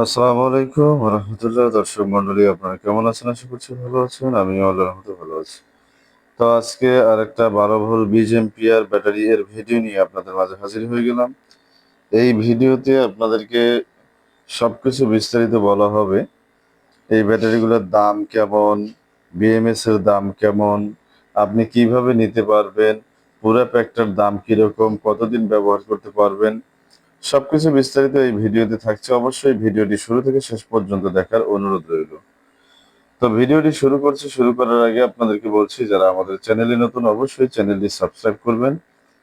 আসসালামু আলাইকুম রহমতুল্লাহ। দর্শক মন্ডলী, আপনারা কেমন আছেন? আশা করছি ভালো আছেন। আমিও আল্লাহর রহমতে ভালো আছি। তো আজকে আরেকটা 12 ভোল্ট 20 এম্পিয়ার ব্যাটারি এর ভিডিও নিয়ে আপনাদের মাঝে হাজির হয়ে গেলাম। এই ভিডিওতে আপনাদেরকে সবকিছু বিস্তারিত বলা হবে। এই ব্যাটারিগুলোর দাম কেমন, বিএমএস এর দাম কেমন, আপনি কিভাবে নিতে পারবেন, পুরো প্যাকটার দাম কিরকম, কতদিন ব্যবহার করতে পারবেন, সবকিছু বিস্তারিত এই ভিডিওতে থাকছে। অবশ্যই ভিডিওটি শুরু থেকে শেষ পর্যন্ত দেখার অনুরোধ রইল। তো ভিডিওটি শুরু করছি। শুরু করার আগে আপনাদেরকে বলছি, যারা আমাদের চ্যানেলে নতুন অবশ্যই চ্যানেলটি সাবস্ক্রাইব করবেন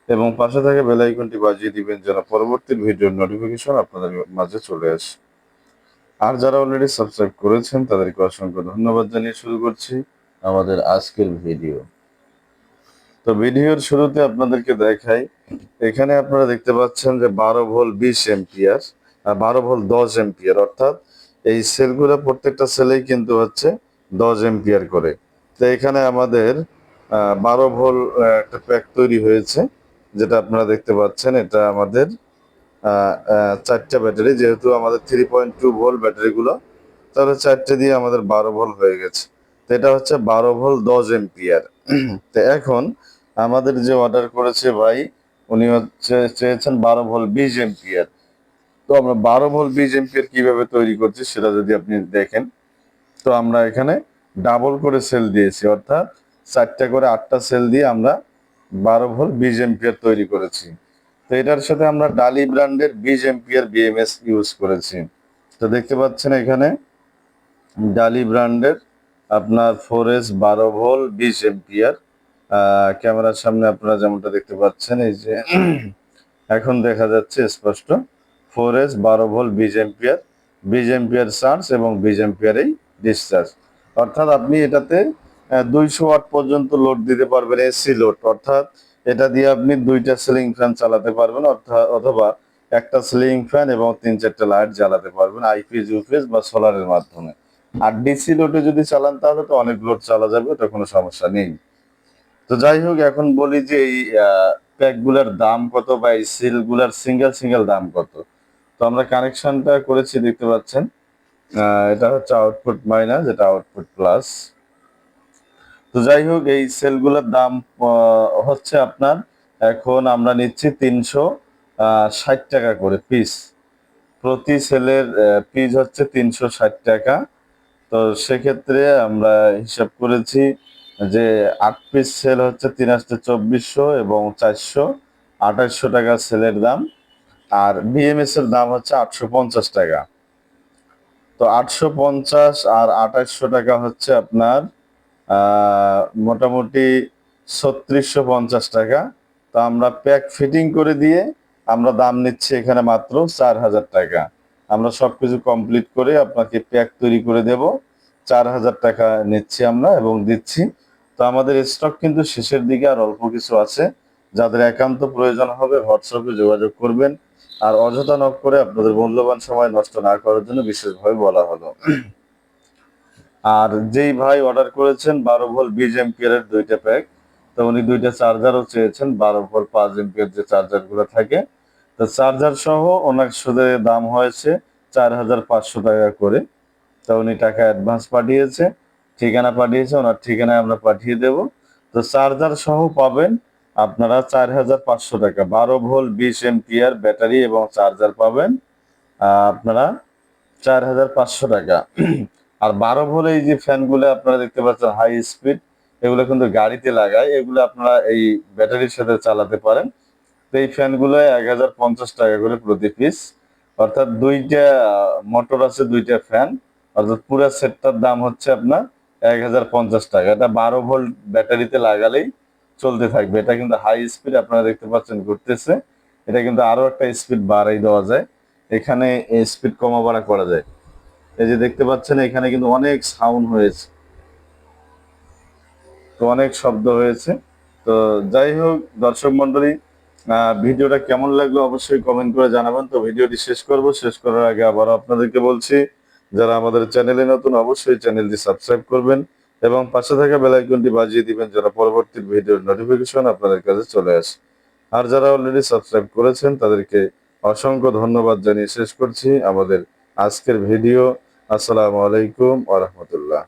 এবং পাশে থাকা বেল আইকনটি বাজিয়ে দিবেন যেন পরবর্তী ভিডিওর নোটিফিকেশন আপনাদের মাঝে চলে আসে। আর যারা অলরেডি সাবস্ক্রাইব করেছেন তাদেরকে অসংখ্য ধন্যবাদ জানিয়ে শুরু করছি আমাদের আজকের ভিডিও। তো ভিডিওর শুরুতে আপনাদেরকে দেখাই, এখানে আপনারা দেখতে পাচ্ছেন যে 12 ভোল্ট 20 এম্পিয়ার আর 12 ভোল্ট 10 এম্পিয়ার, অর্থাৎ এই সেলগুলো প্রত্যেকটা সেলেই কিন্তু হচ্ছে 10 এম্পিয়ার করে। তো এখানে আমাদের 12 ভোল্ট একটা প্যাক তৈরি হয়েছে, যেটা আপনারা দেখতে পাচ্ছেন। এটা আমাদের চারটা ব্যাটারি, যেহেতু আমাদের 3.2 ভোল্ট ব্যাটারিগুলো, তাহলে চারটে দিয়ে আমাদের 12 ভোল্ট হয়ে গেছে। তো এটা হচ্ছে 12 ভোল্ট 10 এম্পিয়ার। তো এখন আমাদের যে অর্ডার করেছে ভাই, উনি হচ্ছে চেয়েছেন 12 ভোল্ট 20 এম্পিয়ার। তো আমরা 12 ভোল্ট 20 এম্পিয়ার কিভাবে তৈরি করছি সেটা যদি আপনি দেখেন, তো আমরা এখানে ডাবল করে সেল দিয়েছি, অর্থাৎ চারটা করে 8টা সেল দিয়ে আমরা 12 ভোল্ট 20 এম্পিয়ার তৈরি করেছি। তো এটার সাথে আমরা ডালি ব্র্যান্ডের 20 এম্পিয়ার বিএমএস ইউজ করেছি। তো দেখতে পাচ্ছেন এখানে ডালি ব্র্যান্ডের আপনার 4S 12 ভোল্ট 20 এম্পিয়ার। ক্যামেরার সামনে আপনারা যেমনটা দেখতে পাচ্ছেন, এই যে এখন দেখা যাচ্ছে স্পষ্ট। 4S 12 volt 20 ampere, 20 ampere charge এবং 20 এম্পিয়ার এই ডিসচার্জ। অর্থাৎ আপনি এটাতে 200 ওয়াট পর্যন্ত লোড দিতে পারবেন, এসি লোড। অর্থাৎ এটা দিয়ে আপনি দুইটা সিলিং ফ্যান চালাতে পারবেন, অর্থাৎ অথবা একটা সিলিং ফ্যান এবং 3-4টা লাইট জ্বালাতে পারবেন আইপিএস, ইউপিএস বা সোলারের মাধ্যমে। আর ডিসি লোডে যদি চালান তাহলে তো অনেক লোড চালা যাবে, ওটা কোনো সমস্যা নেই। তো যাই হোক, এখন বলি যে এই প্যাকগুলোর দাম কত বা এই সিলগুলার সিঙ্গেল সিঙ্গেল দাম কত। তো আমরা কানেকশনটা করেছি, দেখতে পাচ্ছেন। এটা হচ্ছে আউটপুট মাইনাস, এটা আউটপুট প্লাস। তো যাই হোক, এই সেলগুলোর দাম হচ্ছে আপনার, এখন আমরা নিচ্ছি 360 টাকা করে পিস। প্রতি সেলের পিস হচ্ছে 360 টাকা। তো সেক্ষেত্রে আমরা হিসাব করেছি যে 8 পিস সেল হচ্ছে 3 × 2400 এবং 428 টাকা সেলের দাম। আর বিএমএস এর দাম হচ্ছে 850 টাকা। তো 850 আর 2800 টাকা হচ্ছে আপনার মোটামুটি 3650 টাকা। তো আমরা প্যাক ফিটিং করে দিয়ে আমরা দাম নিচ্ছি এখানে মাত্র 4000 টাকা। আমরা সবকিছু কমপ্লিট করে আপনাকে প্যাক তৈরি করে দেব। 4000 টাকা নিচ্ছি আমরা এবং দিচ্ছি। তো আমাদের স্টক কিন্তু শেষের দিকে আর অল্প কিছু আছে। যাদের একান্ত প্রয়োজন হবে হোয়াটসঅ্যাপে যোগাযোগ করবেন। আর অযথা নক করে আপনাদের মূল্যবান সময় নষ্ট না করার জন্য বিশেষভাবে বলা হলো। আর যেই ভাই অর্ডার করেছেন 12 ভোল্ট 20 এম্পিয়ারের দুইটা প্যাক, তো উনি দুইটা চার্জারও চেয়েছেন, 12 ভোল্ট 5 এম্পিয়ার যে চার্জারগুলো থাকে। তো চার্জার সহ ওনার সুদে দাম হয়েছে 4500 টাকা করে। তো উনি টাকা অ্যাডভান্স পাঠিয়েছে, ঠিকানা পাঠিয়েছে, ওনার ঠিকানায় আমরা পাঠিয়ে দেব। তো চার্জার সহ পাবেন আপনারা 4500 টাকা। 12 ভোল্ট 20 এম্পিয়ার ব্যাটারি এবং চার্জার পাবেন আপনারা 4500 টাকা। আর 12 ভোল্ট এই যে ফ্যানগুলো আপনারা দেখতে পাচ্ছেন হাই স্পিড, এগুলো কিন্তু গাড়িতে লাগায়, এগুলো আপনারা এই ব্যাটারির সাথে চালাতে পারেন। তো এই ফ্যানগুলো 1050 টাকা করে প্রতি পিস, অর্থাৎ দুইটা মোটর আছে, দুইটা ফ্যান, অর্থাৎ পুরো সেটটার দাম হচ্ছে আপনার 1050 টাকা। এটা 12 ভোল্ট ব্যাটারিতে লাগালেই চলতে থাকবে। এটা কিন্তু হাই স্পিড, আপনারা দেখতে পাচ্ছেন ঘুরতেছে। এটা কিন্তু আরো একটা স্পিড বাড়াই দেওয়া যায়, এখানে স্পিড কমা বাড়া করা যায়। এই যে দেখতে পাচ্ছেন এখানে কিন্তু অনেক সাউন্ড হয়েছে, তো অনেক শব্দ হয়েছে। তো যাই হোক দর্শক মন্ডলী, ভিডিওটা কেমন লাগলো অবশ্যই কমেন্ট করে জানাবেন। তো ভিডিওটি শেষ করব, শেষ করার আগে আবারও আপনাদেরকে বলছি, যারা আমাদের চ্যানেলে নতুন অবশ্যই চ্যানেলটি সাবস্ক্রাইব করবেন এবং পাশে থাকা বেল আইকনটি বাজিয়ে দিবেন যেন পরবর্তী ভিডিওর নোটিফিকেশন আপনাদের কাছে চলে আসে। আর যারা অলরেডি সাবস্ক্রাইব করেছেন তাদেরকে অসংখ্য ধন্যবাদ জানিয়ে শেষ করছি আমাদের আজকের ভিডিও। আসসালামু আলাইকুম ওয়া রাহমাতুল্লাহ।